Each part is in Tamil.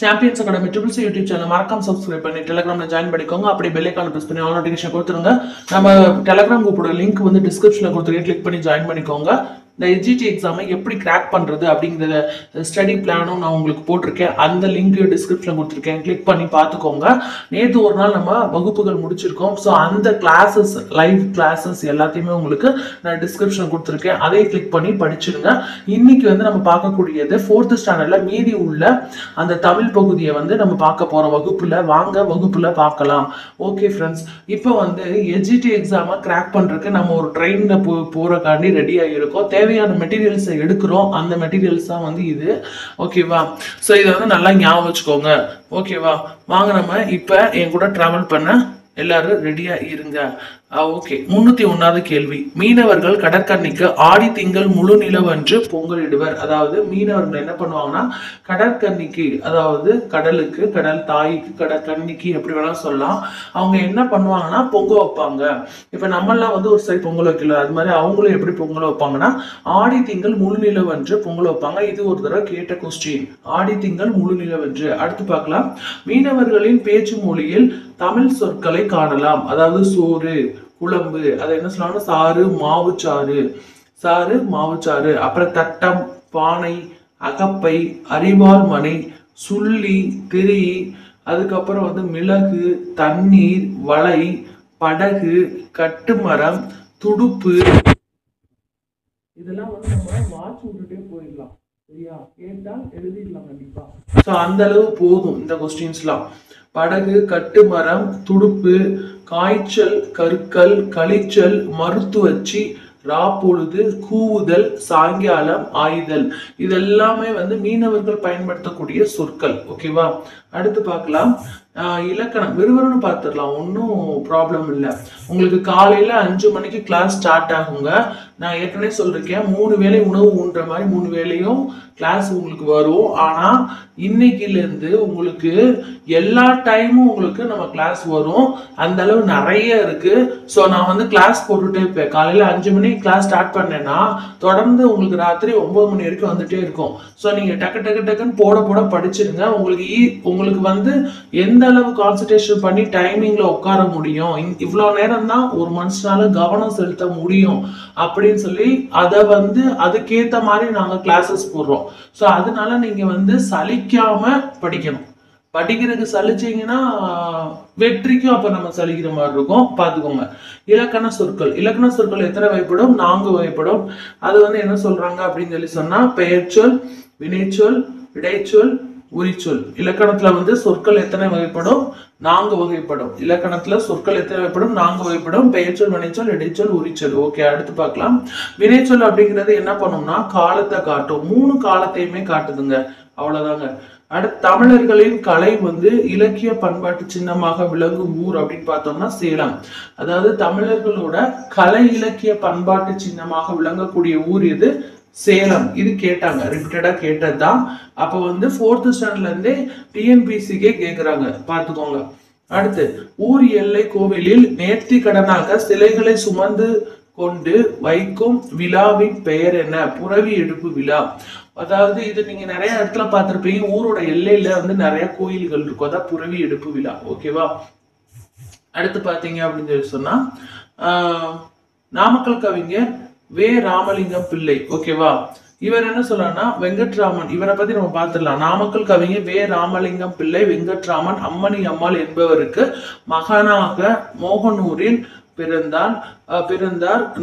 Champions academy triple C YouTube channel மறக்காம சப்ஸ்கிரைப் பண்ணி டெலிகிராம்ல ஜாயின் பண்ணிக்கோங்க. அப்படி பெல் ஐகான் பிரஸ் பண்ணி ஆல் நோட்டிஃபிகேஷன் கொடுத்துருங்க. நம்ம டெலிகிராம் குரூப்போட லிங்க் வந்து டிஸ்கிரிப்ஷன்ல கொடுத்துருக்கேன், கிளிக் பண்ணி ஜாயின் பண்ணிக்கோங்க. இந்த எஸ்ஜிடி எக்ஸாமை எப்படி கிராக் பண்ணுறது அப்படிங்கிற ஸ்டடி பிளானும் நான் உங்களுக்கு போட்டிருக்கேன். அந்த லிங்க் டிஸ்கிரிப்ஷனில் கொடுத்துருக்கேன், கிளிக் பண்ணி பார்த்துக்கோங்க. நேற்று ஒரு நாள் நம்ம வகுப்புகள் முடிச்சிருக்கோம். ஸோ அந்த கிளாஸஸ், லைவ் கிளாஸஸ் எல்லாத்தையுமே உங்களுக்கு நான் டிஸ்கிரிப்ஷன் கொடுத்துருக்கேன், அதை கிளிக் பண்ணி படிச்சிருங்க. இன்னைக்கு வந்து நம்ம பார்க்கக்கூடியது 4th ஸ்டாண்டர்டில் மீதி உள்ள அந்த தமிழ் பகுதியை வந்து நம்ம பார்க்க போகிறோம் வகுப்பில். வாங்க வகுப்பில் பார்க்கலாம். ஓகே ஃப்ரெண்ட்ஸ், இப்போ வந்து எஸ்ஜிடி எக்ஸாமை கிராக் பண்ணுறதுக்கு நம்ம ஒரு ட்ரெயினில் போகிறக்காண்டி ரெடியாக இருக்கோம். தேவையான மெட்டீரியல்ஸை எடுக்கிறோம். அந்த மெட்டீரியல்ஸ் தான் வந்து இது. ஓகேவா? ஸோ இதை வந்து நல்லா ஞாபகம் வச்சுக்கோங்க. ஓகேவா? வாங்க நம்ம இப்போ என் கூட டிராவல் பண்ண எல்லாரும் ரெடியா இருங்க. ஓகே, 301வது கேள்வி. மீனவர்கள் கடற்கன்னிக்கு ஆடி திங்கள் முழு நிலவன்று பொங்கலிடுவர். அதாவது மீனவர்கள் என்ன பண்ணுவாங்கன்னா கடற்கன்னிக்கு, அதாவது கடலுக்கு, கடல் தாய்க்கு, கடற்கன்னிக்கு எப்படி வேணாலும் சொல்லலாம், அவங்க என்ன பண்ணுவாங்கன்னா பொங்க வைப்பாங்க. இப்ப நம்மளாம் வந்து ஒரு சைடு பொங்கல் வைக்கல, அது மாதிரி அவங்களும் எப்படி பொங்கல் வைப்பாங்கன்னா ஆடி திங்கள் முழு நிலவன்று பொங்கல் வைப்பாங்க. இது ஒரு தடவை கேட்ட கொஸ்டின். ஆடி திங்கள் முழு நிலவன்று. அடுத்து பார்க்கலாம். மீனவர்களின் பேச்சு மொழியில் தமிழ் சொற்களை காணலாம். அதாவது சோறு, குழம்பு, அதை என்ன சொல்லுவாங்கன்னா சாறு, மாவுச்சாறு, சாறு, மாவுச்சாறு. அப்புறம் தட்டம், பானை, அகப்பை, அரிவாள் மனை, சுள்ளி, திரி, அதுக்கப்புறம் வந்து மிளகு, தண்ணீர், வலை, படகு, கட்டுமரம், துடுப்பு. இதெல்லாம் வந்து நம்ம வாட்ச் விட்டுட்டே போயிடலாம். சரியா? கேட்டால் எழுதிடலாம் கண்டிப்பா. ஸோ அந்த அளவு போதும் இந்த கொஸ்டின்ஸ்லாம். படகு, கட்டுமரம், துடுப்பு, காய்ச்சல், கற்கள், கழிச்சல், மருத்துவச்சி, ராப்பொழுது, கூவுதல், சாயங்காலம், ஆய்தல். இதெல்லாமே வந்து மீனவர்கள் பயன்படுத்தக்கூடிய சொற்கள். ஓகேவா? அடுத்து பார்க்கலாம். இலக்கணம் விறுவிறுன்னு பார்த்துடலாம், ஒன்றும் ப்ராப்ளம் இல்லை. உங்களுக்கு காலையில் 5 மணிக்கு கிளாஸ் ஸ்டார்ட் ஆகுங்க. நான் ஏற்கனவே சொல்லிருக்கேன், 3 வேளை உணவு உண்ற மாதிரி 3 வேளையும் கிளாஸ் உங்களுக்கு வரும். ஆனால் இன்னைக்குலேருந்து உங்களுக்கு எல்லா டைமும் உங்களுக்கு நம்ம கிளாஸ் வரும். அந்த அளவு நிறைய இருக்கு. ஸோ நான் வந்து கிளாஸ் போட்டுட்டே இருப்பேன். காலையில் 5 மணிக்கு கிளாஸ் ஸ்டார்ட் பண்ணேன்னா தொடர்ந்து உங்களுக்கு ராத்திரி 9 மணி வரைக்கும் வந்துட்டே இருக்கும். ஸோ நீங்கள் டக்கு டக்கு டக்குன்னு போட போட படிச்சிருங்க. உங்களுக்கு வந்து எந்த அளவு கான்சன்ட்ரேஷன் பண்ணி டைமிங்ல உட்கார முடியும், இவ்வளோ நேரம் தான் ஒரு மனுஷனால கவனம் செலுத்த முடியும் அப்படின்னு சொல்லி அதை வந்து அதுக்கேற்ற மாதிரி நாங்கள் கிளாஸஸ் போடுறோம். ஸோ அதனால நீங்க வந்து சலிக்காம படிக்கணும். படிக்கிறதுக்கு சலிச்சீங்கன்னா வெற்றிக்கும் அப்ப நம்ம சலிக்கிற மாதிரி இருக்கும், பார்த்துக்கோங்க. இலக்கண சொற்கள். இலக்கண சொற்கள் எத்தனை வகைப்படும்? 4 வகைப்படும். அது வந்து என்ன சொல்றாங்க அப்படின்னு சொல்லி சொன்னா பெயர்ச்சொல், வினைச்சொல், இடைச்சொல், உரிச்சொல். இலக்கணத்துல வந்து சொற்கள் எத்தனை வகைப்படும்? 4 வகைப்படும். இலக்கணத்துல சொற்கள் எத்தனை வகைப்படும்? 4 வகைப்படும். பெயர்ச்சொல், வினைச்சொல், இடைச்சொல், உரிச்சொல். ஓகே, அடுத்து பார்க்கலாம். வினைச்சொல் அப்படிங்கிறது என்ன பண்ணும்னா காலத்தை காட்டும். 3 காலத்தையுமே காட்டுதுங்க, அவ்வளவுதாங்க. அடுத்து தமிழர்களின் கலை வந்து இலக்கிய பண்பாட்டு சின்னமாக விளங்கும் ஊர் அப்படின்னு பார்த்தோம்னா சேலம். அதாவது தமிழர்களோட கலை இலக்கிய பண்பாட்டு சின்னமாக விளங்கக்கூடிய ஊர் எது? சேலம். இது கேட்டாங்க, ரிப்பீட்டடா கேட்டதுதான். அப்ப வந்து 4th ஸ்டாண்டர்ட்ல இருந்தே டிஎன்பிசிக்கே கேக்குறாங்க, பார்த்துக்கோங்க. அடுத்து, ஊர் எல்லை கோவிலில் நேர்த்தி கடனாக சிலைகளை சுமந்து கொண்டு வைக்கும் விழாவின் பெயர் என்ன? புரவி எடுப்பு விழா. அதாவது இது நீங்க நிறைய இடத்துல பார்த்திருப்பீங்க, ஊரோட எல்லையில வந்து நிறைய கோயில்கள் இருக்கும், அதான் புரவி எடுப்பு விழா. ஓகேவா? அடுத்து பாத்தீங்க அப்படின்னு சொல்லி சொன்னா நாமக்கல் கவிஞர் வே. ராமலிங்கம் பிள்ளை. ஓகேவா? இவர் என்ன சொல்றாருன்னா வெங்கட்ராமன். இவரை பத்தி நம்ம பார்த்துடலாம். நாமக்கல் கவிஞர் வே. ராமலிங்கம் பிள்ளை வெங்கட்ராமன் அம்மணி அம்மாள் என்பவருக்கு மகனாக மோகனூரில் பிறந்தார்.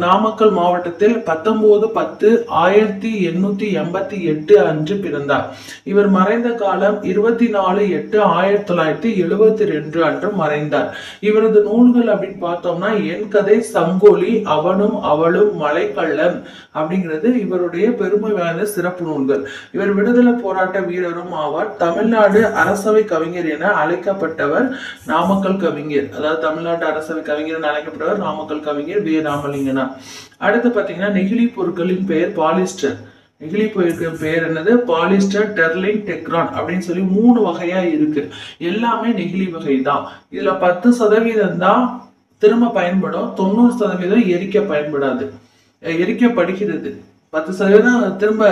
நாமக்கல் மாவட்டத்தில் 19/10/1888 அன்று பிறந்தார். இவர் மறைந்த காலம் 24/8/1972 அன்று மறைந்தார். இவரது நூல்கள் அப்படின்னு பார்த்தோம்னா என் கதை, சங்கொலி, அவனும் அவளும், மலைக்கள்ளன் அப்படிங்கிறது இவருடைய பெருமை வாய்ந்த சிறப்பு நூல்கள். இவர் விடுதலை போராட்ட வீரரும் ஆவார். தமிழ்நாடு அரசவை கவிஞர் என அழைக்கப்பட்டவர் நாமக்கல் கவிஞர். அதாவது தமிழ்நாடு அரசவை கவிஞர் என அழைக்கப்பட்டவர் நாமக்கல் கவிஞர் வே. ராமலிங்கனா. அடுத்து பாத்தீங்கன்னா நெகிழி பொருட்களின் பெயர் பாலிஸ்டர். நெகிழி பொருட்கள் பெயர் என்னது? பாலிஸ்டர், டெர்லின், டெக்ரான் அப்படின்னு சொல்லி 3 வகையா இருக்கு. எல்லாமே நெகிழி வகை தான். இதுல 10% தான் திரும்ப பயன்படும், 90% எரிக்க பயன்படாது, எரிக்கப்படுகிறது. 10% திரும்ப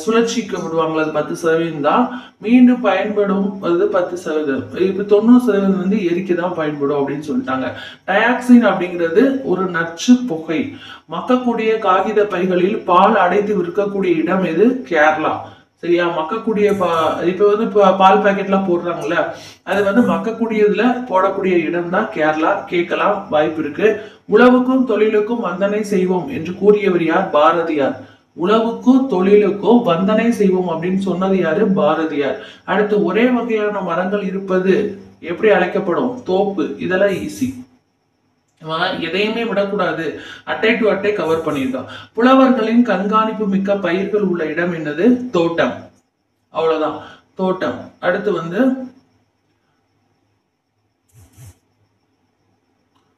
சுழற்சிக்கு விடுவாங்களா அது 10% தான், மீண்டும் பயன்படும் அது 10%. இப்ப 90% வந்து எரிக்க தான் பயன்படும் அப்படின்னு சொல்லிட்டாங்க. டயாக்சின் அப்படிங்கிறது ஒரு நச்சு புகை. மக்கக்கூடிய காகித பைகளில் பால் அடைத்து விற்கக்கூடிய இடம் எது? கேரளா. சரியா? மக்கக்கூடிய இப்ப வந்து பால் பாக்கெட்லாம் போடுறாங்கல்ல, அது வந்து மக்கக்கூடியதுல போடக்கூடிய இடம் தான் கேரளா. கேட்கலாம், வாய்ப்பு இருக்கு. உழவுக்கும் தொழிலுக்கும் வந்தனை செய்வோம் என்று கூறியவர் யார்? பாரதியார். உழவுக்கும் தொழிலுக்கும் வந்தனை செய்வோம் அப்படின்னு சொன்னது யாரு? பாரதியார். அடுத்து, ஒரே வகையான மரங்கள் இருப்பது எப்படி அழைக்கப்படும்? தோப்பு. இதெல்லாம் ஈஸி. எதையுமே விடக்கூடாது. அட்டை டு அட்டை கவர் பண்ணியிருக்கோம். புலவர்களின் கண்காணிப்பு மிக்க பயிர்கள் உள்ள இடம் என்னது? தோட்டம். அவ்வளவுதான், தோட்டம். அடுத்து வந்து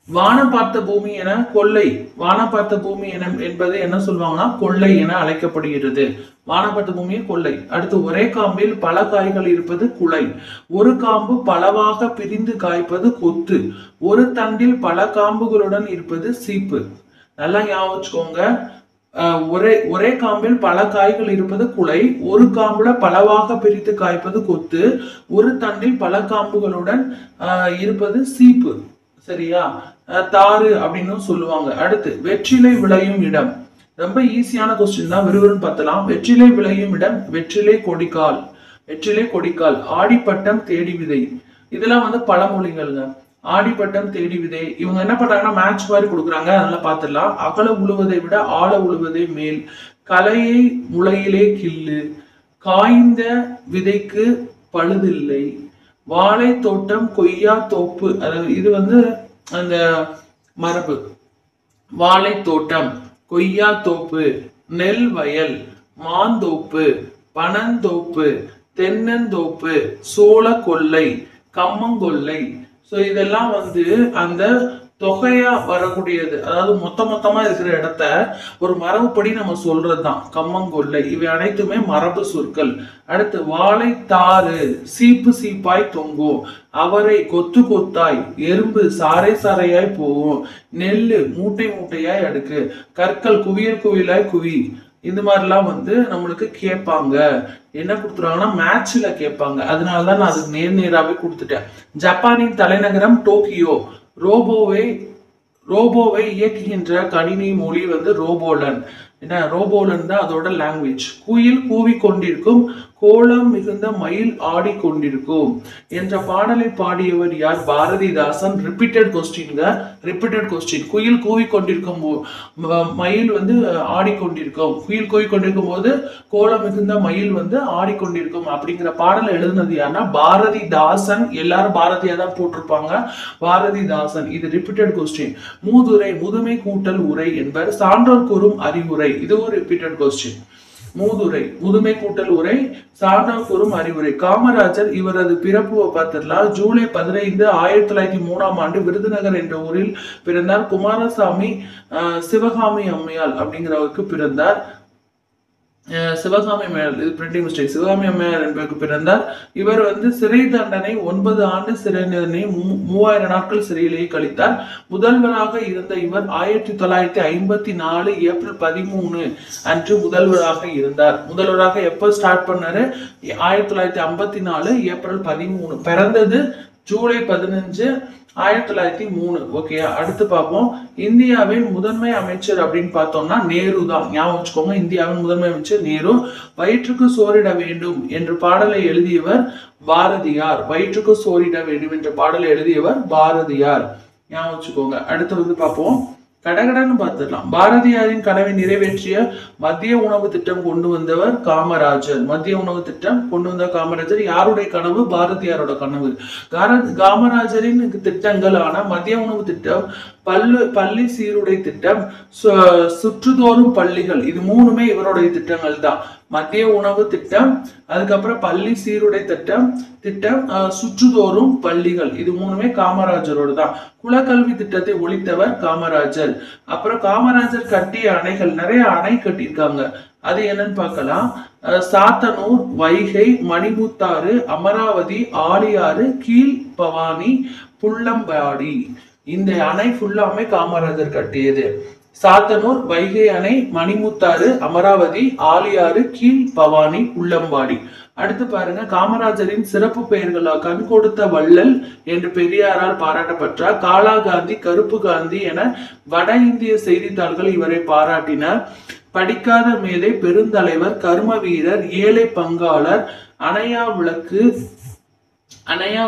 வானம் பார்த்த பூமி என கொள்ளை. வானம் பார்த்த பூமி என்பது என்ன சொல்லுவாங்கன்னா கொள்ளை என அழைக்கப்படுகிறது. வானம் பார்த்த பூமியை கொள்ளை. அடுத்து, ஒரே காம்பில் பல காய்கள் இருப்பது குலை. ஒரு காம்பு பலவாக பிரிந்து காய்ப்பது கொத்து. ஒரு தண்டில் பல காம்புகளுடன் இருப்பது சீப்பு. நல்லா ஞாபகம் வச்சுக்கோங்க. ஒரே காம்பில் பல காய்கள் இருப்பது குலை. ஒரு காம்புல பலவாக பிரித்து காய்ப்பது கொத்து. ஒரு தண்டில் பல காம்புகளுடன் இருப்பது சீப்பு. சரியா? தாறு அப்படின்னு சொல்லுவாங்க. அடுத்து, வெற்றிலை விளையும் இடம். ரொம்ப ஈஸியான கொஸ்டின் தான், விறுவிறுன்னு பார்த்தலாம். வெற்றிலை விளையும் இடம் வெற்றிலை கொடிக்கால். வெற்றிலை கொடிக்கால். ஆடிப்பட்டம் தேடி விதை. இதெல்லாம் வந்து பழமொழிகள்ங்க. ஆடிப்பட்டம் தேடி விதை. இவங்க என்ன பண்றாங்கன்னா மேட்ச் மாதிரி கொடுக்குறாங்க, அதனால பார்த்துடலாம். அகல உழுவதை விட ஆழ உழுவதே மேல். கலையை முளையிலே கிள்ளு. காய்ந்த விதைக்கு பழுதில்லை. வாழை தோட்டம் கொய்யா தோப்பு. அதாவது இது வந்து அந்த மரபு. வாழை தோட்டம், கொய்யா தோப்பு, நெல் வயல், மாந்தோப்பு, பனந்தோப்பு, தென்னந்தோப்பு, சோள கொல்லை, கம்மங்கொல்லை. ஸோ இதெல்லாம் வந்து அந்த தொகையா வரக்கூடியது. அதாவது மொத்தமா இருக்கிற இடத்த ஒரு மரபுப்படி நம்ம சொல்றதுதான் கம்மங்கொல்லை. இவை அனைத்துமே மரபு சொற்கள். அடுத்து, வாழை தாறு சீப்பு சீப்பாய் தொங்கும். அவரை கொத்து கொத்தாய். எறும்பு சாறை சாறையாய் போகும். நெல்லு மூட்டை மூட்டையாய் அடுக்கு. கற்கள் குவியல் குவியலாய் குவி. இந்த மாதிரிலாம் வந்து நம்மளுக்கு கேட்பாங்க. என்ன கொடுத்துருவாங்கன்னா மேட்ச்ல கேட்பாங்க. அதனாலதான் நான் அதுக்கு நேராவே கொடுத்துட்டேன். ஜப்பானின் தலைநகரம் டோக்கியோ. ரோபோவை இயக்குகின்ற கணினி மொழி வந்து ரோபோலன். என்ன? ரோபோலன் தான் அதோட லாங்குவேஜ். குயில் கூவி கொண்டிருக்கும், கோலம் மிகுந்த மயில் ஆடிக்கொண்டிருக்கும் என்ற பாடலை பாடியவர் யார்? பாரதிதாசன். ரிப்பீட்டட் கொஸ்டின்ங்க, ரிப்பீட்டட் கொஸ்டின். குயில் கூவி கொண்டிருக்கும் மயில் வந்து ஆடிக்கொண்டிருக்கும். குயில் கூவி கொண்டிருக்கும் போது கோலம் மிகுந்த மயில் வந்து ஆடிக்கொண்டிருக்கும் அப்படிங்கிற பாடலை எழுதுனது யாருன்னா பாரதிதாசன். எல்லாரும் பாரதியா தான் போட்டிருப்பாங்க. பாரதிதாசன். இது ரிப்பீட்டட் கொஸ்டின். மூதுரை முதுமை கூட்டல் உரை என்பர். சான்றோர் கூறும் அறிவுரை. இது ஒரு ரிப்பீட்டட் கொஸ்டின். மூதுரை முதுமை கூட்டல் உரை, சான்றோர் கூறும் அறிவுரை. காமராஜர். இவரது பிறப்பு பார்த்திடலாம். ஜூலை 15, 1903 விருதுநகர் என்ற ஊரில் பிறந்தார். குமாரசாமி சிவகாமி அம்மையாள் அப்படிங்கிறவருக்கு பிறந்தார். சிவகாமி அம்மையார், இது பிரிண்டிங் மிஸ்டேக். சிவகாமி அம்மையார் என்பதற்கு பிறந்தார். இவர் வந்து சிறை தண்டனை 9 ஆண்டு சிறை தண்டனை 3000 நாட்கள் சிறையிலேயே கழித்தார். முதல்வராக இருந்த இவர் 1954 ஏப்ரல் 13 அன்று முதல்வராக இருந்தார். முதல்வராக எப்ப ஸ்டார்ட் பண்ணாரு? 1954 ஏப்ரல் 13. பிறந்தது ஜூலை 15, 1903. ஓகே, அடுத்து பார்ப்போம். இந்தியாவின் முதன்மை அமைச்சர் அப்படின்னு பார்த்தோம்னா நேரு தான். ஞாபகம் வச்சுக்கோங்க, இந்தியாவின் முதன்மை அமைச்சர் நேரு. வயிற்றுக்கு சோறிட வேண்டும் என்ற பாடலை எழுதியவர் பாரதியார். வயிற்றுக்கு சோறிட வேண்டும் என்ற பாடலை எழுதியவர் பாரதியார். ஞாபகம் வச்சுக்கோங்க. அடுத்து வந்து பார்ப்போம். கடகடன்னு பார்த்துடலாம். பாரதியாரின் கனவை நிறைவேற்றிய மத்திய உணவு திட்டம் கொண்டு வந்தவர் காமராஜர். மத்திய உணவு திட்டம் கொண்டு வந்த காமராஜர். யாருடைய கனவு? பாரதியாரோட கனவு. காமராஜரின் திட்டங்கள் ஆன மத்திய உணவு திட்டம், பள்ளி சீருடை திட்டம், சுற்றுதோறும் பள்ளிகள், இது மூணுமே இவருடைய திட்டங்கள் தான். மத்திய உணவு திட்டம், அதுக்கப்புறம் பள்ளி சீருடை திட்டம், சுற்றுதோறும் பள்ளிகள், இது மூணுமே காமராஜரோட தான். குலக்கல்வி திட்டத்தை ஒழித்தவர் காமராஜர். அப்புறம் காமராஜர் கட்டிய அணைகள், நிறைய அணை கட்டியிருக்காங்க. அது என்னன்னு பார்க்கலாம். சாத்தனூர், வைகை, மணிமுத்தாறு, அமராவதி, ஆழியாறு, கீழ் பவானி, புள்ளம்பாடி. இந்த அணை ஃபுல்லாமே காமராஜர் கட்டியது. சாத்தனூர், வைகை அணை, மணிமுத்தாறு, அமராவதி, ஆலியாறு, கீழ் பவானி, உள்ளம்பாடி. அடுத்து பாருங்க, காமராஜரின் சிறப்பு பெயர்களா கண் கொடுத்த வள்ளல் என்று பெரியாரால் பாராட்டப்பட்டார். காலா காந்தி, கருப்பு காந்தி என வட இந்திய செய்தித்தாள்கள் இவரை பாராட்டினர். படிக்காத மேதை, பெருந்தலைவர், கர்ம வீரர், ஏழை பங்காளர், அணையா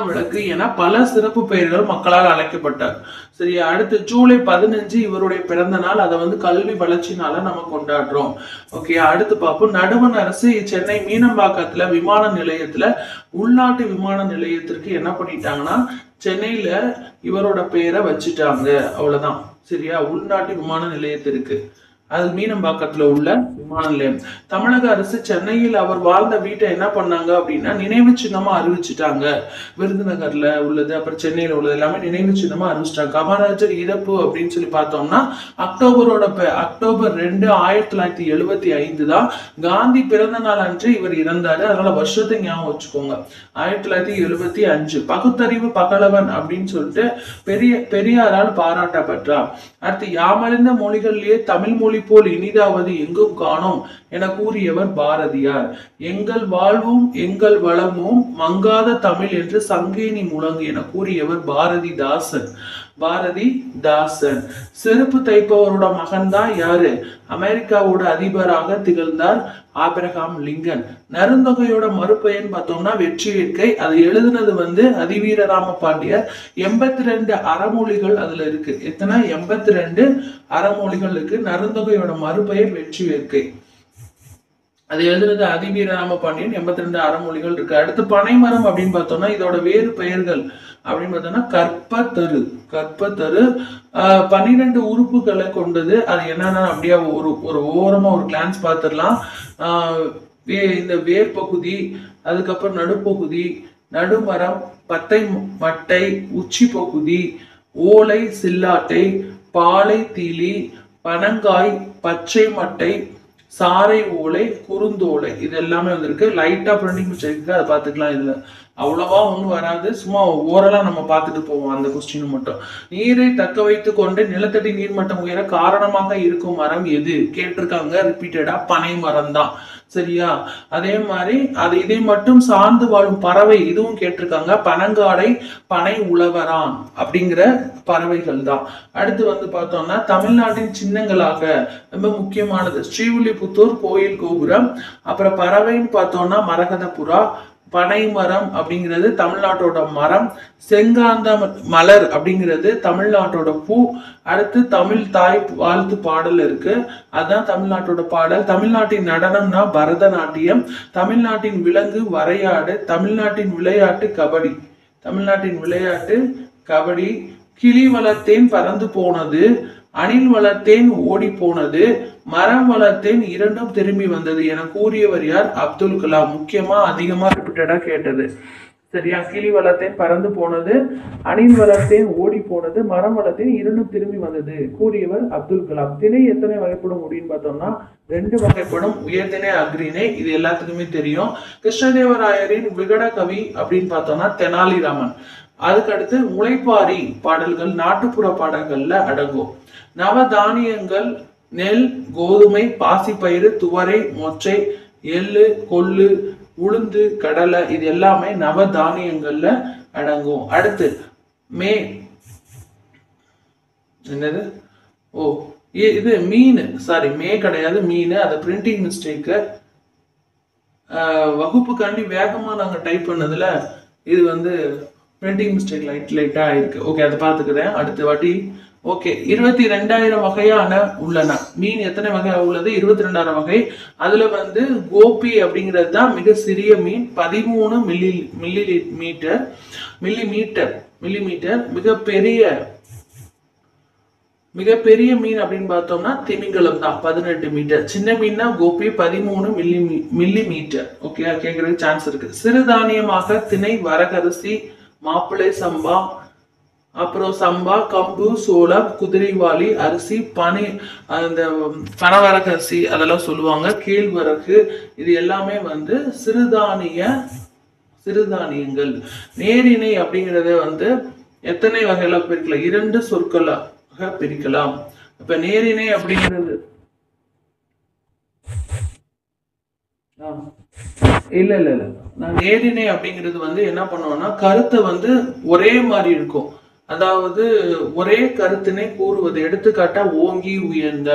விளக்கு என பல சிறப்பு பெயர்கள் மக்களால் அழைக்கப்பட்டார். சரியா? அடுத்து ஜூலை 15 இவருடைய பிறந்த நாள். அதை கல்வி வளர்ச்சினால நம்ம கொண்டாடுறோம். ஓகே, அடுத்து பார்ப்போம். நடுவண் அரசு சென்னை மீனம்பாக்கத்துல விமான நிலையத்துல உள்நாட்டு விமான நிலையத்திற்கு என்ன பண்ணிட்டாங்கன்னா, சென்னையில இவரோட பெயரை வச்சுட்டாங்க. அவ்வளவுதான். சரியா? உள்நாட்டு விமான நிலையத்திற்கு, அது மீனம்பாக்கத்துல உள்ள விமான நிலையம். தமிழக அரசு சென்னையில் அவர் வாழ்ந்த வீட்டை என்ன பண்ணாங்க அப்படின்னா நினைவு சின்னமா அறிவிச்சுட்டாங்க. விருதுநகர்ல உள்ளது, அப்புறம் சென்னையில உள்ளது எல்லாமே நினைவு சின்னமா அறிவிச்சிட்டாங்க. காமராஜர் இறப்பு அப்படின்னு சொல்லி பார்த்தோம்னா அக்டோபர் 2, 1975 தான் காந்தி பிறந்த நாள் அன்று இவர் இறந்தாரு. அதனால வருஷத்தை ஞாபகம் வச்சுக்கோங்க. 1975. பகுத்தறிவு பகலவன் அப்படின்னு சொல்லிட்டு பெரியாரால் பாராட்டப்பட்டார். அடுத்து, யாமறிந்த மொழிகளிலேயே தமிழ் மொழி போல் இனிதாவது எங்கும் காணோம் என கூறியவர் பாரதியார். எங்கள் வாழ்வும் எங்கள் வளமும் மங்காத தமிழ் என்று சங்கேனி முழங்கு என கூறியவர் பாரதிதாசன். செருப்பு தைப்பவரோட மகன் தான் யாரு? அமெரிக்காவோட அதிபராக திகழ்ந்தார் ஆபிரகாம் லிங்கன். நருந்தொகையோட மறுபெயர் பார்த்தோம்னா வெற்றி வேட்கை. அதை எழுதுனது அதிவீரராம பாண்டியர். 82 அறமொழிகள் அதுல இருக்கு. எத்தனை? 82 அறமொழிகள் இருக்கு. நருந்தொகையோட மறுபெயர் வெற்றி வேட்கை. அது எழுதுனது அதிவீரராம பாண்டியன். 82 அறமொழிகள் இருக்கு. அடுத்து பனைமரம் அப்படின்னு பார்த்தோம்னா இதோட வேறு பெயர்கள் அப்படின்னு பார்த்தோம்னா கற்பத்தரு 12 உறுப்புகளை கொண்டது. அது என்னன்னா அப்படியே ஒரு ஓரமா ஒரு கிளான்ஸ் பார்த்துடலாம். இந்த வேர் பகுதி, அதுக்கப்புறம் நடுப்பகுதி, நடுமரம், பத்தை மட்டை, உச்சி பகுதி, ஓலை சில்லாட்டை, பாலை தீலி, பனங்காய், பச்சை மட்டை, சாறை ஓலை, குறுந்தோலை, இது எல்லாமே இருக்கு. லைட்டா பிரிண்டிங் மிஸ்டேக், அதை பார்த்துக்கலாம். இதுல அவ்வளவா ஒன்றும் வராது. சும்மா ஓரலா நம்ம பார்த்துட்டு போவோம் அந்த கொஸ்டின் மட்டும். நீரை தக்க வைத்துக் கொண்டு நிலத்தடி நீர்மட்டம் உயர காரணமாக இருக்கும் மரம் எது கேட்டிருக்காங்க. ரிப்பீட்டடா பனை மரம் தான். சரியா? அதே மாதிரி இதை மட்டும் சார்ந்து வாழும் பறவை இதுவும் கேட்டிருக்காங்க. பனங்காடை, பனை உழவரான் அப்படிங்கிற பறவைகள் தான். அடுத்து பார்த்தோம்னா தமிழ்நாட்டின் சின்னங்களாக ரொம்ப முக்கியமானது ஸ்ரீவில்லிபுத்தூர் கோயில் கோபுரம். அப்புறம் பறவைன்னு பார்த்தோம்னா மரகத புறா. பனை மரம் அப்படிங்கிறது தமிழ்நாட்டோட மரம். செங்காந்த மலர் அப்படிங்கிறது தமிழ்நாட்டோட பூ. அடுத்து தமிழ் தாய் வாழ்த்து பாடல் இருக்கு, அதுதான் தமிழ்நாட்டோட பாடல். தமிழ்நாட்டின் நடனம்னா பரதநாட்டியம். தமிழ்நாட்டின் விலங்கு வரையாடு. தமிழ்நாட்டின் விளையாட்டு கபடி. கிளி வளர்த்தேன் பறந்து போனது, அணில் வளர்த்தேன் ஓடி போனது, மரம் வளர்த்தேன் இரண்டும் திரும்பி வந்தது என கூறியவர் யார்? அப்துல் கலாம். முக்கியமா அதிகமா ரிப்பீட்டடா கேட்டது. சரியா? கிளி வளர்த்தேன் பறந்து போனது, அணில் வளர்த்தேன் ஓடி போனது, மரம் வளர்த்தேன் இரண்டும் திரும்பி வந்தது, கூறியவர் அப்துல் கலாம். திணை எத்தனை வகைப்படும் அப்படின்னு பார்த்தோம்னா 2 வகைப்படும். உயர்திணை, அக்ரிணை. இது எல்லாத்துக்குமே தெரியும். கிருஷ்ணதேவராயரின் விகட கவி அப்படின்னு பார்த்தோம்னா தெனாலிராமன். அதுக்கடுத்து முளைப்பாரி பாடல்கள் நாட்டுப்புற பாடல்கள்ல அடங்கும். நவதானியங்கள் நெல், கோதுமை, பாசிப்பயிறு, துவரை, மொச்சை, எள்ளு, கொள்ளு, உளுந்து, கடலை, இது எல்லாமே நவதானியங்கள்ல அடங்கும். அடுத்து என்னது? இது மீன். சாரி, கிடையாது, மீன். அது பிரிண்டிங் மிஸ்டேக்கு. வகுப்புக்காண்டி வேகமா நாங்க டைப் பண்ணதுல இது பிரிண்டிங் மிஸ்டேக் லைட்டா ஆயிருக்கு. ஓகே, அதை பார்த்துக்கிறேன் அடுத்த வாட்டி. ஓகே, 22,000 வகையான உள்ளன. மீன் எத்தனை வகை உள்ளது? 22,000 வகை. அதுல கோபி அப்படிங்கிறது தான் மிக சிறிய மீன், 13 மில்லிமீட்டர். மிகப்பெரிய மீன் அப்படின்னு பார்த்தோம்னா திமிங்கலம் தான், 18 மீட்டர். சின்ன மீன்னா கோபி, 13 மில்லிமீட்டர். ஓகே, கேட்கறதுக்கு சான்ஸ் இருக்கு. சிறுதானியமாக திணை, வரகரிசி, மாப்பிள்ளை சம்பா, அப்புறம் சம்பா, கம்பு, சோளம், குதிரைவாளி அரிசி, பனவரகரிசி அதெல்லாம் சொல்லுவாங்க. கேழ்வரகு, இது எல்லாமே சிறுதானியங்கள். நேரிணை அப்படிங்கறத எத்தனை வகையில பிரிக்கலாம்? 2 சொற்களாக பிரிக்கலாம். இப்ப நேரிணை அப்படிங்கிறது இல்ல இல்ல இல்ல நான் நேரிணை அப்படிங்கிறது வந்து என்ன பண்ணுவோம்னா கருத்தை வந்து ஒரே மாதிரி இருக்கும். அதாவது ஒரே கருத்தினை கூறுவது. எடுத்துக்காட்டா ஓங்கி உயர்ந்த,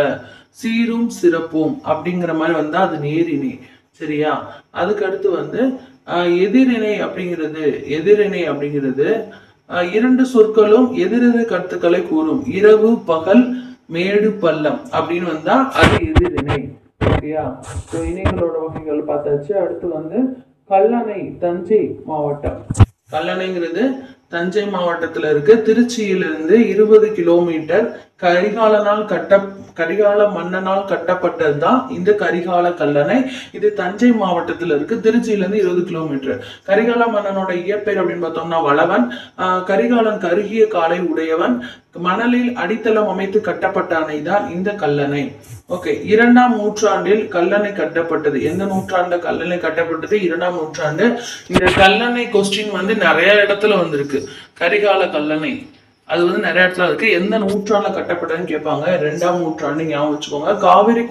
சீரும் சிறப்பும் அப்படிங்கிற மாதிரி வந்தா அது நேரிணை. சரியா? அதுக்கு அடுத்து வந்து எதிரிணை அப்படிங்கிறது இரண்டு சொற்களும் எதிரெதிர் கருத்துக்களை கூறும். இரவு பகல் மேடு பள்ளம் அப்படின்னு வந்தா அது எதிரிணை. ஓகேயா? இணைகளோட வகைகள் பார்த்தாச்சு. அடுத்து வந்து கல்லணை, தஞ்சை மாவட்டம். கல்லணைங்கிறது தஞ்சை மாவட்டத்துல இருக்கு. திருச்சியிலிருந்து 20 கிலோமீட்டர். கரிகால மன்னனால் கட்டப்பட்டதுதான் இந்த கரிகால கல்லணை. இது தஞ்சை மாவட்டத்துல இருக்கு. திருச்சியில இருந்து 20 கிலோமீட்டர். கரிகால மன்னனோட இயற்பெயர் அப்படின்னு பார்த்தோம்னா வளவன். கரிகாலன் கருகிய காலை உடையவன். மணலில் அடித்தளம் அமைத்து கட்டப்பட்ட அணைதான் இந்த கல்லணை. ஓகே, 2ஆம் நூற்றாண்டில் கல்லணை கட்டப்பட்டது. எந்த நூற்றாண்டு கல்லணை கட்டப்பட்டது? 2ஆம் நூற்றாண்டு. இந்த கல்லணை கொஸ்டின் வந்து நிறைய இடத்துல வந்திருக்கு. கரிகால கல்லணை அது வந்து நிறைய இடத்துல இருக்கு. எந்த நூற்றாண்டுல கட்டப்பட்டதுன்னு கேட்பாங்க. 2ஆம் நூற்றாண்டு ஞாபகம் வச்சுக்கோங்க. காவிரி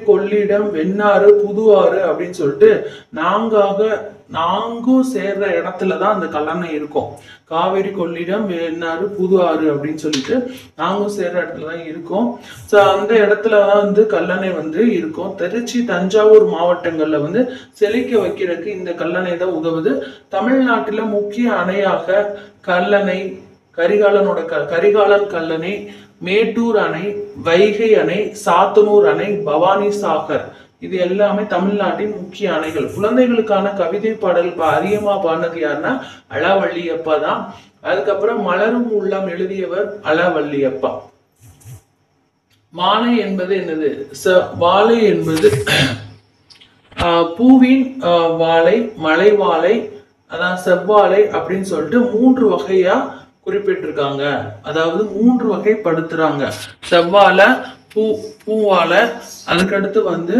கொள்ளிடம் வெண்ணாறு புது ஆறு அப்படின்னு சொல்லிட்டு நாங்கும் சேர்ற இடத்துலதான் அந்த கல்லணை இருக்கும். காவிரி கொள்ளிடம் வெண்ணாறு புது ஆறு அப்படின்னு சொல்லிட்டு நாங்கும் சேர்ற இடத்துலதான் இருக்கும். ஸோ அந்த இடத்துலதான் வந்து கல்லணை வந்து இருக்கும். திருச்சி தஞ்சாவூர் மாவட்டங்கள்ல வந்து செழிக்க வைக்கிறதுக்கு இந்த கல்லணை தான் உதவுது. தமிழ்நாட்டில முக்கிய அணையாக கல்லணை, கரிகாலன் கல்லணை, மேட்டூர் அணை, வைகை அணை, சாத்தனூர் அணை, பவானி சாகர் இது எல்லாமே தமிழ்நாட்டின் முக்கிய அணைகள். குழந்தைகளுக்கான கவிதை பாடல் அதிகமா பாடினது யாருன்னா அளவள்ளியப்பா தான். அதுக்கப்புறம் மலரும் உள்ளம் எழுதியவர் அளவள்ளியப்பா. மாலை என்பது என்னது? வாழை என்பது பூவின் வாழை, மலை வாழை, அதான் செவ்வாழை அப்படின்னு சொல்லிட்டு 3 வகையா குறிப்பிட்டிருக்காங்க. அதாவது 3 வகைப்படுத்துறாங்க. செவ்வாழை, பூவாழை, அதுக்கடுத்து வந்து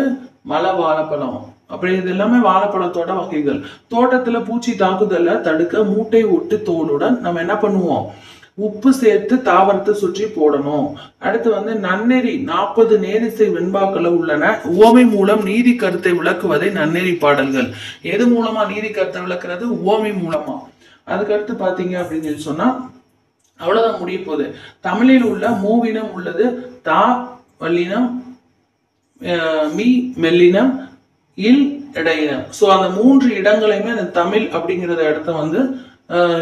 மலை வாழைப்பழம். அப்படி இது எல்லாமே வாழைப்பழத்தோட வகைகள். தோட்டத்துல பூச்சி தாக்குதலை தடுக்க மூட்டை ஒட்டு தோலுடன் நம்ம என்ன பண்ணுவோம்? உப்பு சேர்த்து தாவரத்தை சுற்றி போடணும். அடுத்து வந்து நன்னெறி 40 நேரிசை வெண்பாக்கள் உள்ளன. உவமை மூலம் நீதி கருத்தை விளக்குவதை நன்னெறி பாடல்கள். எது மூலமா நீதி கருத்தை விளக்குறது? உவமை மூலமா. அதுக்கடுத்து பாத்தீங்க அப்படின்னு சொல்லி சொன்னா அவ்வளவுதான் முடிய போகுது. தமிழில் உள்ள மூவினம் உள்ளது. தா வல்லினம், மீ மெல்லினம், இல் இடையினம். ஸோ அந்த 3 இடங்களையுமே அந்த தமிழ் அப்படிங்கிறத இடத்த வந்து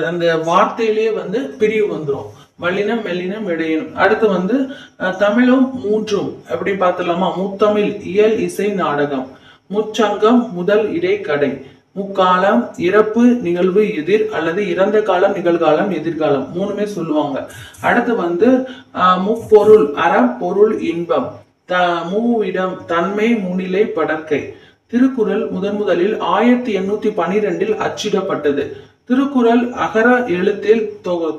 அந்த வார்த்தையிலேயே வந்து பிரிவு வந்துடும். வல்லினம், மெல்லினம், இடையினம். அடுத்து வந்து தமிழும் 3ம் எப்படி பார்த்துலாமா? முத்தமிழ், இயல், இசை, நாடகம். முச்சங்கம், முதல், இடை, கடை. முக்காலம், இறப்பு, நிகழ்வு, எதிர் அல்லது இறந்த காலம், நிகழ்காலம், எதிர்காலம் 3மே சொல்லுவாங்க. அடுத்து வந்து முப்பொருள், அறம், பொருள், இன்பம். மூவிடம், தன்மை, முன்னிலை, படற்கை. திருக்குறள் முதலில் 1812 அச்சிடப்பட்டது. திருக்குறள் அகர எழுத்தில்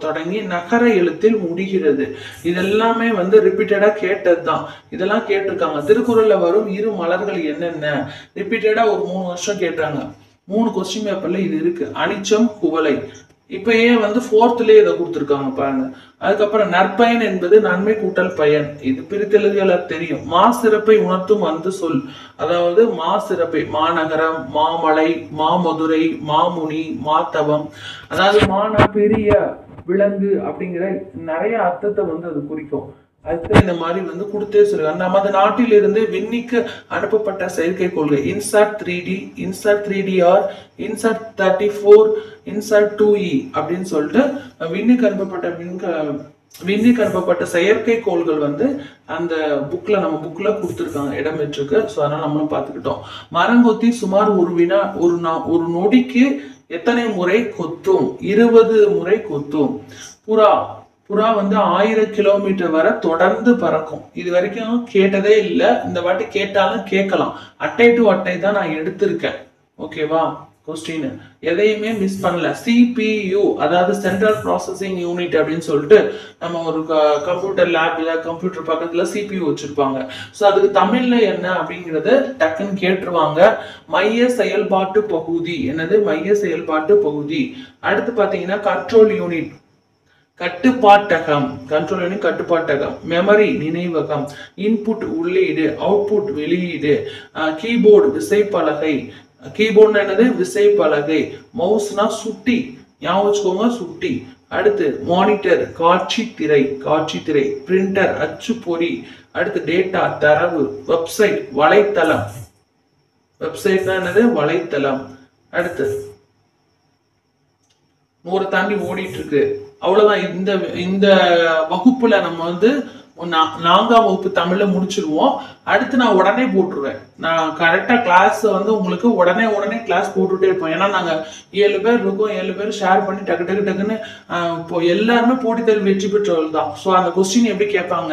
தொடங்கி நகர எழுத்தில் முடிகிறது. இதெல்லாமே வந்து ரிப்பீட்டடா கேட்டதுதான். இதெல்லாம் கேட்டிருக்காங்க. திருக்குறள்ல வரும் 2 மலர்கள் என்னென்ன? ரிப்பீட்டடா ஒரு 3 வருஷம் கேட்டாங்க. 3 கொஸ்டின் பேப்பர்ல இது இருக்கு. அனிச்சம், குவளை. இப்பயே வந்து 4th-லயே இதை கொடுத்துருக்காங்க பாருங்க. அதுக்கப்புறம் நற்பயன் என்பது நன்மை கூட்டல் பயன். இது பிரித்தெழுதியால தெரியும். மா சிறப்பை உணர்த்தும் வந்து சொல். அதாவது மா சிறப்பை மாநகரம், மாமலை, மாமதுரை, மாமுனி, மாத்தவம். அதாவது மான பெரிய விலங்கு அப்படிங்கிற நிறைய அர்த்தத்தை வந்து அது குறிக்கும். அதுக்கு இந்த மாதிரி வந்து கொடுத்தே சொல்லுவாங்க. நமது நாட்டில் இருந்து விண்ணிக்கு அனுப்பப்பட்ட செயற்கைக்கோள்கள் INSAT 3D, INSAT 3DR, INSAT 34, INSAT 2E அப்படின்னு சொல்லிட்டு விண்ணுக்கு அனுப்பப்பட்ட செயற்கைக்கோள்கள் வந்து அந்த நம்ம புக்ல கொடுத்துருக்காங்க, இடம் பெற்றிருக்கு. ஸோ அதனால நம்மளும் பார்த்துக்கிட்டோம். மரங்கொத்தி சுமார் ஒரு நொடிக்கு எத்தனை முறை கொத்தும்? 20 முறை கொத்தும். புறா வந்து 1000 கிலோமீட்டர் வரை தொடர்ந்து பறக்கும். இது வரைக்கும் கேட்டதே இல்லை. இந்த வாட்டி கேட்டாலும் கேட்கலாம். அட்டை டு அட்டை தான் நான் எடுத்திருக்கேன். ஓகேவா? கொஸ்டின் எதையுமே மிஸ் பண்ணல. CPU அதாவது சென்ட்ரல் ப்ராசஸிங் யூனிட் அப்படின்னு சொல்லிட்டு நம்ம ஒரு கம்ப்யூட்டர் லேப்ல கம்ப்யூட்டர் பக்கத்துல CPU வச்சிருப்பாங்க. ஸோ அதுக்கு தமிழ்ல என்ன அப்படிங்கறது டக்குன்னு கேட்டுருவாங்க. மைய செயல்பாட்டு பகுதி. என்னது? மைய செயல்பாட்டு பகுதி. அடுத்து பாத்தீங்கன்னா கண்ட்ரோல் யூனிட். கட்டுப்பாட்டகம் கண்ட்ரோல் யூனிட் கட்டுப்பாட்டகம், மெமரி நினைவகம், இன்புட் உள்ளீடு, அவுட்புட் வெளியீடு, கீபோர்டு விசைப்பலகை, கீபோர்டு என்னது விசைப்பலகை, மவுஸ்னா சுட்டி ஞாபகம் வச்சுக்கோங்க சுட்டி. அடுத்து மானிட்டர் காட்சி திரை, பிரிண்டர் அச்சுப்பொறி, அடுத்து டேட்டா தரவு, வெப்சைட் வலைத்தளம், வெப்சைட்னா என்னது வலைத்தளம். அடுத்து 100 தாண்டி ஓடிட்டு இருக்கு. அவ்வளவுதான். இந்த இந்த வகுப்புல நம்ம வந்து 4ஆம் வகுப்பு தமிழ்ல முடிச்சிருவோம். அடுத்து நான் உடனே போட்டுருவேன். நான் கரெக்டா கிளாஸ் வந்து உங்களுக்கு உடனே கிளாஸ் போட்டுட்டே இருப்போம். ஏன்னா நாங்க 7 பேர் இருக்கோம். 7 பேர் ஷேர் பண்ணி டக்குன்னு இப்போ எல்லாருமே போட்டி தேர்வு வெற்றி பெற்றவர்கள் தான். ஸோ அந்த கொஸ்டின் எப்படி கேட்பாங்க,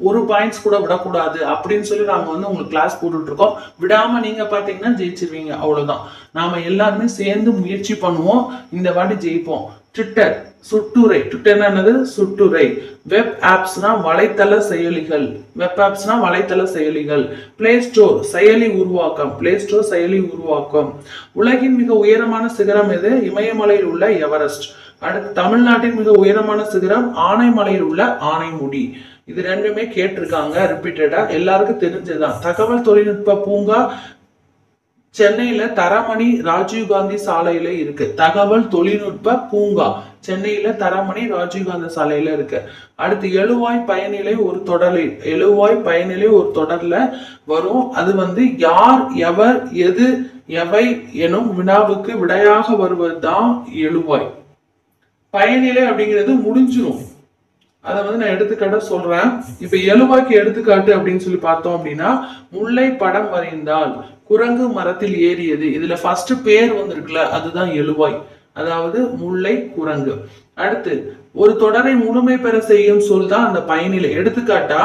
ஒரு பாயிண்ட்ஸ் கூட விடக்கூடாது அப்படின்னு சொல்லி நாங்க வந்து உங்களுக்கு கிளாஸ் போட்டுட்டு இருக்கோம். விடாம நீங்க பாத்தீங்கன்னா ஜெயிச்சிருவீங்க. அவ்வளவுதான். நாம எல்லாருமே சேர்ந்து முயற்சி பண்ணுவோம். இந்த வாட்டி ஜெயிப்போம். ட்விட்டர் சுட்டுரை, ட்விட்டர்னா என்னது சுட்டுரை. வெப் ஆப்ஸ்னா வலைத்தள செயலிகள், வெப் ஆப்ஸ்னா வலைத்தள செயலிகள். பிளே ஸ்டோர் செயலி உருவாக்கம். உலகின் மிக உயரமான சிகரம் எது? இமயமலையில் உள்ள எவரெஸ்ட். அடுத்து தமிழ்நாட்டின் மிக உயரமான சிகரம் ஆனைமலையில் உள்ள ஆனைமுடி. இது ரெண்டுமே கேட்டிருக்காங்க ரிப்பீட்டடா, எல்லாருக்கும் தெரிஞ்சதுதான். தகவல் தொழில்நுட்ப பூங்கா சென்னையில தரமணி ராஜீவ்காந்தி சாலையில இருக்கு. தகவல் தொழில்நுட்ப பூங்கா சென்னையில தரமணி ராஜீவ்காந்தி சாலையில இருக்கு. அடுத்து எழுவாய் பயனிலை ஒரு தொடர்ல வரும். அது வந்து யார், எவர், எது, எவை எனும் வினாவுக்கு விடையாக வருவதுதான் எழுவாய். பயனிலை அப்படிங்கிறது முடிஞ்சிரும். அதை வந்து நான் எடுத்துக்காட்ட சொல்றேன். இப்ப எழுவாய்க்கு எடுத்துக்காட்டு அப்படின்னு சொல்லி பார்த்தோம் அப்படின்னா, முல்லை படம் வரைந்தால் குரங்கு மரத்தில் ஏறியது. இதுல ஃபர்ஸ்ட் பேர் வந்திருக்குல்ல, அதுதான் எழுவாய். அதாவது முல்லை குரங்கு. அடுத்து ஒரு தொடரை முழுமை பெற செய்யும் சொல் தான் அந்த பயனிலை. எடுத்துக்காட்டா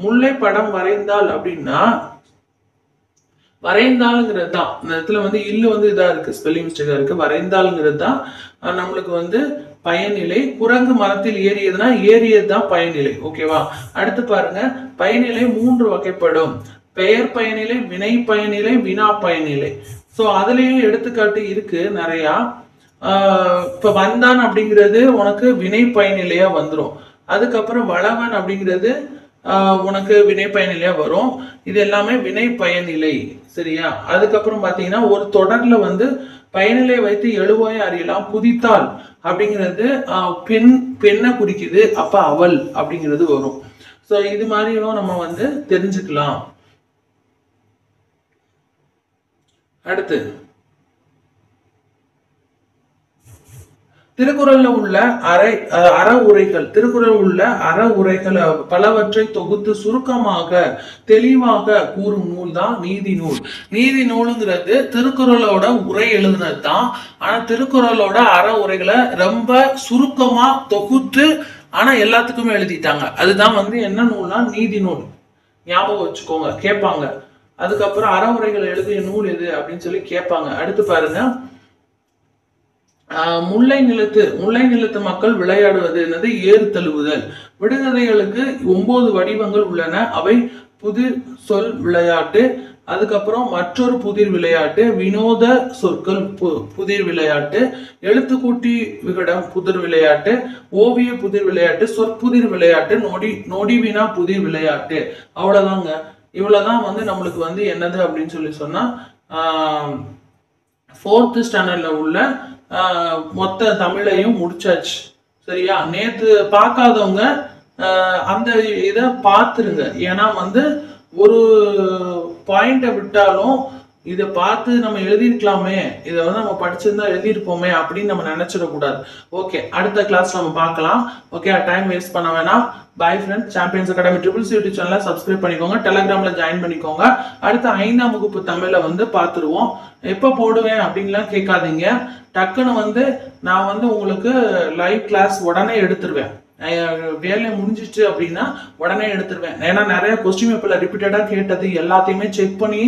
முல்லை படம் வரைந்தால் அப்படின்னா, வரைந்தாளுங்கிறது தான் இந்த இடத்துல வந்து இல்லு வந்து இதா இருக்கு, ஸ்பெல்லிங் மிஸ்டேக்கா இருக்கு. வரைந்தாளுங்கிறது தான் நம்மளுக்கு வந்து பயனிலை. குரங்கு மரத்தில் ஏறியதுன்னா ஏறியது தான் பயனிலை. ஓகேவா? அடுத்து பாருங்க, பயனிலை 3 வகைப்படும். பெயர் பயனிலை, வினை பயனிலை, வினா பயனிலை. சோ அதுலயும் எடுத்துக்காட்டு இருக்கு நிறையா. இப்ப வந்தான் அப்படிங்கிறது உனக்கு வினை பயனிலையா வந்துடும். அதுக்கப்புறம் வளவன் அப்படிங்கிறது உனக்கு வினை பயனிலையா வரும். இது எல்லாமே வினை பயனிலை. சரியா? அதுக்கப்புறம் பாத்தீங்கன்னா ஒரு தொடர்ல வந்து பயனிலை வைத்து எழுவாய் அறியலாம். குதித்தாள் அப்படிங்கிறது பெண்ணை குறிக்குது, அப்ப அவள் அப்படிங்கிறது வரும். சோ இது மாதிரியும் நம்ம வந்து தெரிஞ்சுக்கலாம். அடுத்து திருக்குறள்ல உள்ள அற உரைகள் பலவற்றை தொகுத்து சுருக்கமாக தெளிவாக கூறும் நூல் தான் நீதி நூல். நீதி நூலுங்கிறது திருக்குறளோட உரை எழுதுனது தான். ஆனா திருக்குறளோட அற உரைகளை ரொம்ப சுருக்கமா தொகுத்து ஆனா எல்லாத்துக்குமே எழுதிட்டாங்க. அதுதான் வந்து என்ன நூல்னா நீதி நூல். ஞாபகம் வச்சுக்கோங்க, கேட்பாங்க. அதுக்கப்புறம் அறவுரைகள் எழுதிய நூல் எது அப்படின்னு சொல்லி கேட்பாங்க. அடுத்து பாருங்க, முல்லை நிலத்து மக்கள் விளையாடுவது என்னது? ஏறு தழுவுதல். விடுகதைகளுக்கு 9 வடிவங்கள் உள்ளன. அவை புதிர் சொல் விளையாட்டு, அதுக்கப்புறம் மற்றொரு புதிர் விளையாட்டு, வினோத சொற்கள் புதிர் விளையாட்டு, எழுத்துக்கூட்டி விகடம் புதிர் விளையாட்டு, ஓவிய புதிர் விளையாட்டு, சொற்புதிர் விளையாட்டு, நொடிவினா புதிர் விளையாட்டு. அவ்வளவுதாங்க. இவ்வளவுதான் வந்து நம்மளுக்கு வந்து என்னது அப்படின்னு சொல்லி சொன்னா 4th ஸ்டாண்டர்ட்ல உள்ள மொத்த தமிழையும் முடிச்சாச்சு. சரியா? நேத்து பார்க்காதவங்க அந்த இதை பார்த்துருங்க. ஏன்னா வந்து ஒரு பாயிண்ட விட்டாலும் இதை பார்த்து நம்ம எழுதிருக்கலாமே, இதை வந்து நம்ம படிச்சிருந்தா எழுதிருப்போமே அப்படின்னு நம்ம நினைச்சிடக்கூடாது. ஓகே, அடுத்த கிளாஸ் நம்ம பார்க்கலாம். ஓகே, டைம் வேஸ்ட் பண்ண வேணாம். Bye friend. Champions academy triples YouTube சேனலை சப்ஸ்கிரைப் பண்ணிக்கோங்க. டெலிகிராம்ல ஜாயின் பண்ணிக்கோங்க. அடுத்த 5ஆம் வகுப்பு தமிழை வந்து பார்த்துருவோம். எப்போ போடுவேன் அப்படின்லாம் கேட்காதீங்க. டக்குன்னு வந்து நான் வந்து உங்களுக்கு லைவ் கிளாஸ் உடனே எடுத்துருவேன். வேலை முடிஞ்சிச்சு அப்படின்னா உடனே எடுத்துருவேன். ஏன்னா நிறைய கொஸ்டின் பேப்பர்ல ரிப்பீட்டடா கேட்டது எல்லாத்தையுமே செக் பண்ணி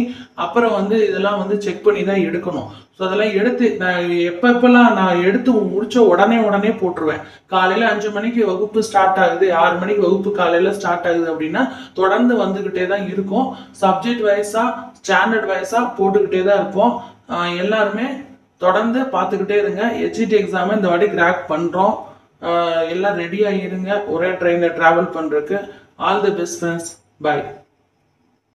அப்புறம் வந்து இதெல்லாம் வந்து செக் பண்ணி தான் எடுக்கணும். ஸோ அதெல்லாம் எடுத்து நான் எப்பெல்லாம் நான் எடுத்து முடிச்ச உடனே போட்டுருவேன். காலையில 5 மணிக்கு வகுப்பு ஸ்டார்ட் ஆகுது, 6 மணிக்கு வகுப்பு காலையில ஸ்டார்ட் ஆகுது அப்படின்னா தொடர்ந்து வந்துகிட்டே தான் இருக்கும். சப்ஜெக்ட் வைஸா ஸ்டாண்டர்ட் வைஸா போட்டுக்கிட்டே தான் இருப்போம். எல்லாருமே தொடர்ந்து பார்த்துக்கிட்டே இருங்க. HET எக்ஸாமை இந்த வாட்டி கிராக் பண்றோம். எல்லாம் ரெடியாக இருங்க ஒரே ட்ரெயினில் ட்ராவல் பண்ணுறதுக்கு. All the best friends. By.